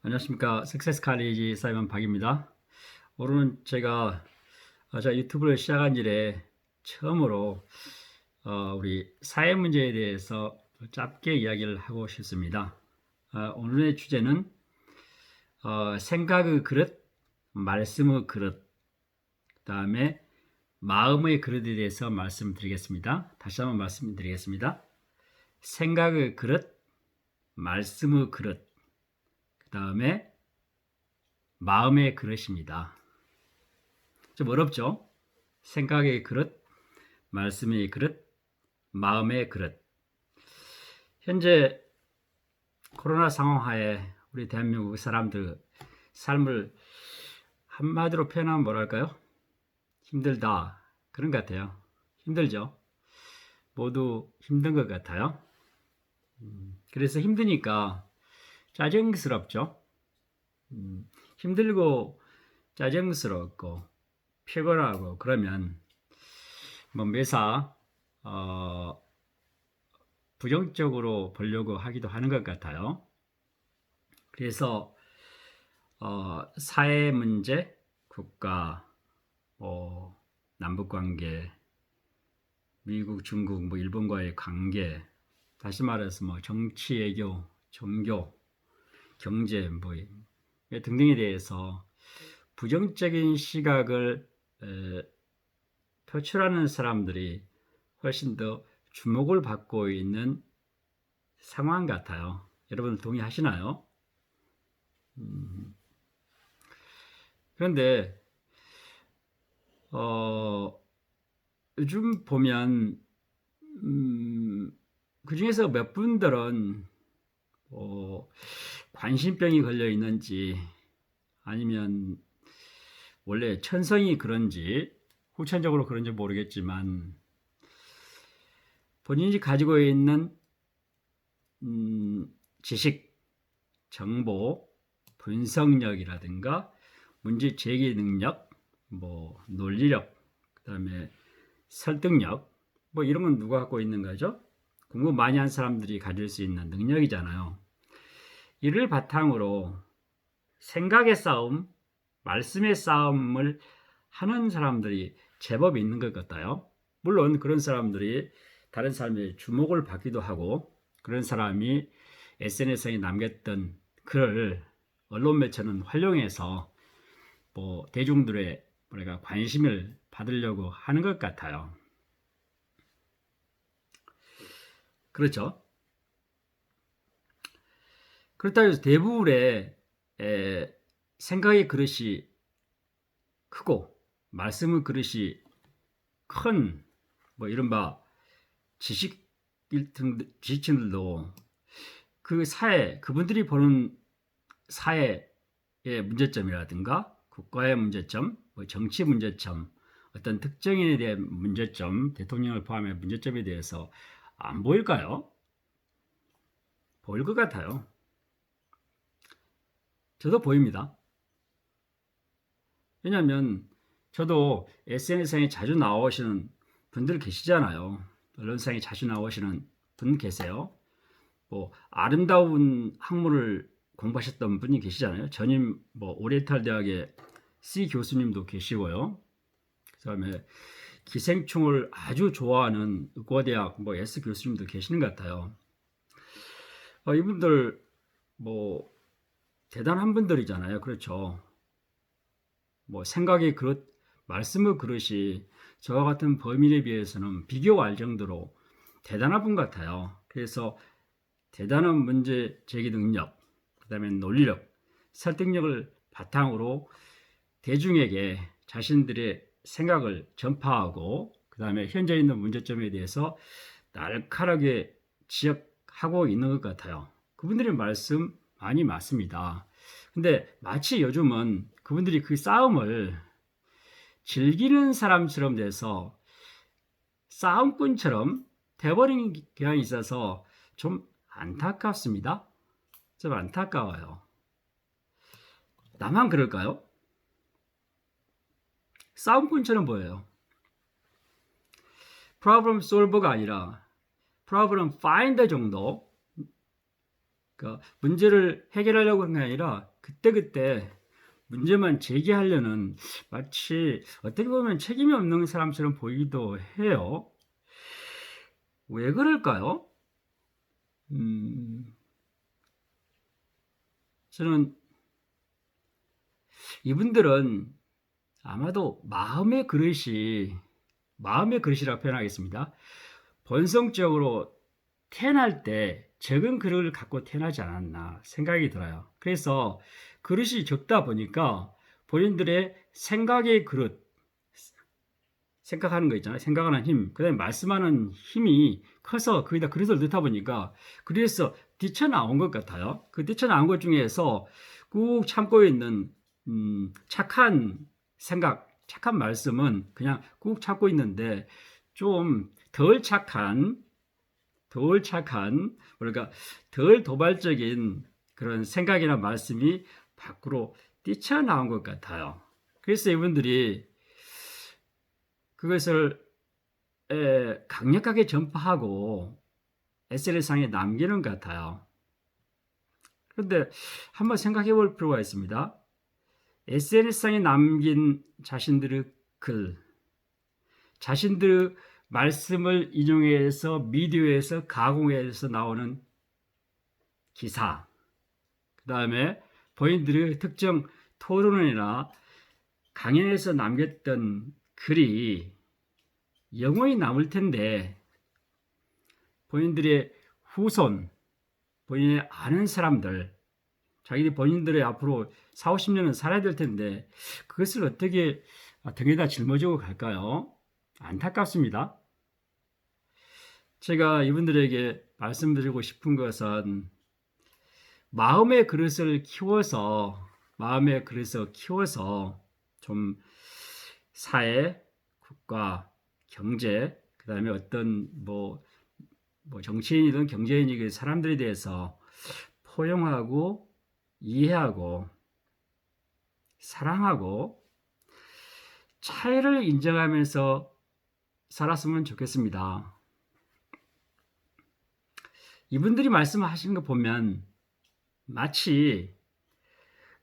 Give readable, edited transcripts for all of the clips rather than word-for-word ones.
안녕하십니까. 석세스 칼리지 사이먼 박입니다. 오늘은 제가 유튜브를 시작한 이래 처음으로 우리 사회 문제에 대해서 짧게 이야기를 하고 싶습니다. 오늘의 주제는 생각의 그릇, 말씀의 그릇, 그 다음에 마음의 그릇에 대해서 말씀드리겠습니다. 다시 한번 말씀드리겠습니다. 생각의 그릇, 말씀의 그릇, 그 다음에 마음의 그릇입니다. 좀 어렵죠? 생각의 그릇, 말씀의 그릇, 마음의 그릇. 현재 코로나 상황하에 우리 대한민국 사람들 삶을 한마디로 표현하면 뭐랄까요? 힘들다. 그런 것 같아요. 힘들죠? 모두 힘든 것 같아요. 그래서 힘드니까 짜증스럽죠? 힘들고 짜증스럽고 피곤하고 그러면 뭐 매사 부정적으로 보려고 하기도 하는 것 같아요. 그래서 사회 문제, 국가, 남북 관계, 미국, 중국, 일본과의 관계, 다시 말해서 정치, 외교, 종교, 경제 등등에 대해서 부정적인 시각을 표출하는 사람들이 훨씬 더 주목을 받고 있는 상황 같아요. 여러분 동의하시나요? 그런데 요즘 보면 그 중에서 몇 분들은 관심병이 걸려 있는지 아니면 원래 천성이 그런지 후천적으로 그런지 모르겠지만 본인이 가지고 있는 지식, 정보, 분석력이라든가 문제 제기 능력, 논리력, 그다음에 설득력, 이런 건 누가 갖고 있는 거죠? 공부 많이 한 사람들이 가질 수 있는 능력이잖아요. 이를 바탕으로 생각의 싸움, 말씀의 싸움을 하는 사람들이 제법 있는 것 같아요. 물론 그런 사람들이 다른 사람의 주목을 받기도 하고 그런 사람이 SNS에 남겼던 글을 언론 매체는 활용해서 대중들의 관심을 받으려고 하는 것 같아요. 그렇죠? 그렇다고 해서 대부분의 생각의 그릇이 크고 말씀의 그릇이 큰 이른바 지식층들도 그분들이 보는 사회의 문제점이라든가 국가의 문제점, 정치 문제점, 어떤 특정인에 대한 문제점, 대통령을 포함한 문제점에 대해서 안 보일까요? 보일 것 같아요. 저도 보입니다. 왜냐하면 저도 SNS상에 자주 나오시는 분들 계시잖아요. 언론상에 자주 나오시는 분 계세요. 아름다운 학문을 공부하셨던 분이 계시잖아요. 전임 오리엔탈 대학의 C 교수님도 계시고요. 그다음에 기생충을 아주 좋아하는 의과대학 S 교수님도 계시는 것 같아요. 이분들 대단한 분들이잖아요. 그렇죠. 생각의 그릇, 말씀의 그릇이 저와 같은 범인에 비해서는 비교할 정도로 대단한 분 같아요. 그래서 대단한 문제 제기 능력, 그 다음에 논리력, 설득력을 바탕으로 대중에게 자신들의 생각을 전파하고 그 다음에 현재 있는 문제점에 대해서 날카롭게 지적하고 있는 것 같아요. 그분들의 말씀 많이 맞습니다. 근데 마치 요즘은 그분들이 그 싸움을 즐기는 사람처럼 돼서 싸움꾼처럼 돼버린 경향이 있어서 좀 안타깝습니다. 좀 안타까워요. 나만 그럴까요? 싸움꾼처럼 보여요. 프로블럼 솔버가 아니라 프로블럼 파인더 정도 그러니까 문제를 해결하려고 하는 게 아니라 그때그때 문제만 제기하려는 마치 어떻게 보면 책임이 없는 사람처럼 보이기도 해요. 왜 그럴까요? 저는 이분들은 아마도 마음의 그릇이라고 표현하겠습니다. 본성적으로 태어날 때 적은 그릇을 갖고 태어나지 않았나 생각이 들어요. 그래서 그릇이 적다 보니까 본인들의 생각의 그릇, 생각하는 거 있잖아요. 생각하는 힘, 그 다음에 말씀하는 힘이 커서 거기다 그릇을 넣다 보니까 그래서 뛰쳐나온 것 같아요. 그 뛰쳐나온 것 중에서 꾹 참고 있는 착한 생각, 착한 말씀은 그냥 꾹 참고 있는데 좀 뭐랄까 덜 도발적인 그런 생각이나 말씀이 밖으로 뛰쳐나온 것 같아요. 그래서 이분들이 그것을 강력하게 전파하고 SNS상에 남기는 것 같아요. 그런데 한번 생각해 볼 필요가 있습니다. SNS상에 남긴 자신들의 글, 자신들의 말씀을 인용해서 미디어에서 가공해서 나오는 기사, 그 다음에 본인들의 특정 토론이나 강연에서 남겼던 글이 영원히 남을 텐데 본인들의 후손, 본인의 아는 사람들, 자기들 본인들의 앞으로 4, 50년은 살아야 될 텐데 그것을 어떻게 등에다 짊어지고 갈까요? 안타깝습니다. 제가 이분들에게 말씀드리고 싶은 것은 마음의 그릇을 키워서 좀 사회, 국가, 경제, 그 다음에 어떤 뭐 정치인이든 경제인이든 사람들에 대해서 포용하고 이해하고 사랑하고 차이를 인정하면서 살았으면 좋겠습니다. 이분들이 말씀하시는 거 보면 마치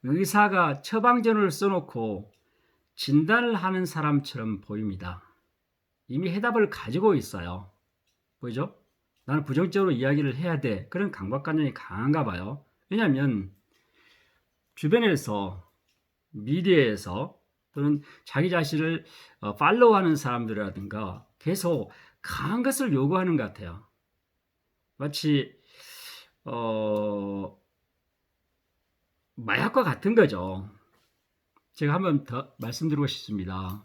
의사가 처방전을 써놓고 진단을 하는 사람처럼 보입니다. 이미 해답을 가지고 있어요. 보이죠? 나는 부정적으로 이야기를 해야 돼. 그런 강박관념이 강한가 봐요. 왜냐하면 주변에서 미디어에서 또는 자기 자신을 팔로우하는 사람들이라든가 계속 강한 것을 요구하는 것 같아요. 마치 마약과 같은 거죠. 제가 한번 더 말씀드리고 싶습니다.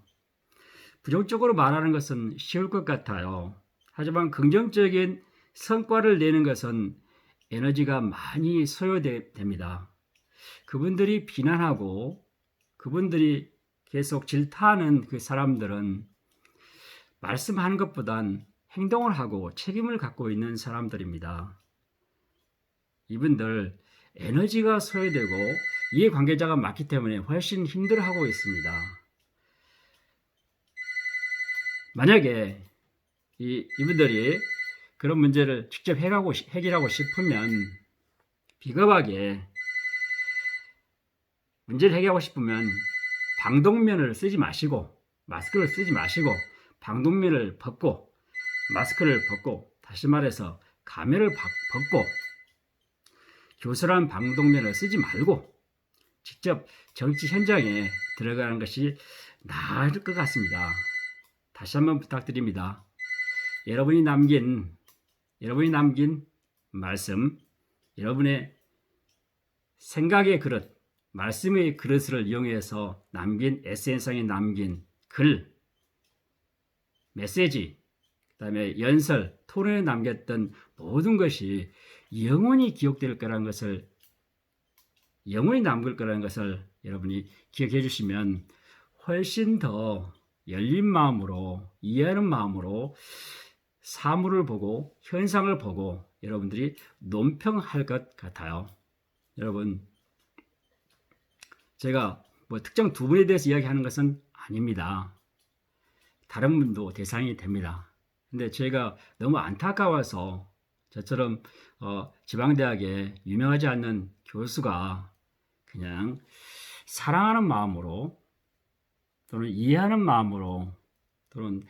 부정적으로 말하는 것은 쉬울 것 같아요. 하지만 긍정적인 성과를 내는 것은 에너지가 많이 소요됩니다. 그분들이 비난하고 그분들이 계속 질타하는 그 사람들은 말씀하는 것보단 행동을 하고 책임을 갖고 있는 사람들입니다. 이분들 에너지가 소요되고 이해관계자가 많기 때문에 훨씬 힘들어하고 있습니다. 만약에 이분들이 그런 문제를 직접 해결하고 싶으면 비겁하게 문제를 해결하고 싶으면 방독면을 쓰지 마시고 마스크를 쓰지 마시고 방독면을 벗고 마스크를 벗고 다시 말해서 가면을 벗고 교수란 방독면을 쓰지 말고 직접 정치 현장에 들어가는 것이 나을 것 같습니다. 다시 한번 부탁드립니다. 여러분이 남긴 말씀, 여러분의 생각의 그릇, 말씀의 그릇을 이용해서 남긴 SNS상에 남긴 글, 메시지, 그 다음에 연설, 토론에 남겼던 모든 것이 영원히 기억될 거라는 것을, 영원히 남을 거라는 것을 여러분이 기억해 주시면 훨씬 더 열린 마음으로, 이해하는 마음으로 사물을 보고 현상을 보고 여러분들이 논평할 것 같아요. 여러분, 제가 뭐 특정 두 분에 대해서 이야기하는 것은 아닙니다. 다른 분도 대상이 됩니다. 근데 제가 너무 안타까워서 저처럼 지방대학에 유명하지 않는 교수가 그냥 사랑하는 마음으로 또는 이해하는 마음으로 또는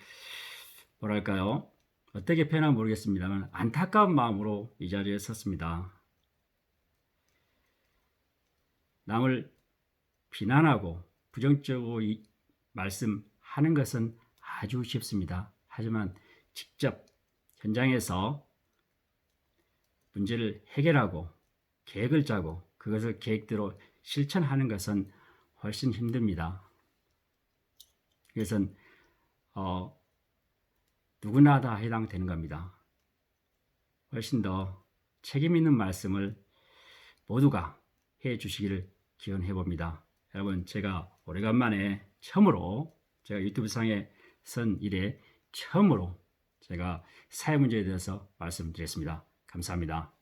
뭐랄까요? 어떻게 표현하면 모르겠습니다만 안타까운 마음으로 이 자리에 섰습니다. 남을 비난하고 부정적으로 말씀하는 것은 아주 쉽습니다. 하지만 직접 현장에서 문제를 해결하고 계획을 짜고 그것을 계획대로 실천하는 것은 훨씬 힘듭니다. 그것은 누구나 다 해당되는 겁니다. 훨씬 더 책임 있는 말씀을 모두가 해 주시기를 기원해 봅니다. 여러분, 제가 오래간만에 처음으로 제가 유튜브 상에 선 이래 처음으로 제가 사회 문제에 대해서 말씀드렸습니다. 감사합니다.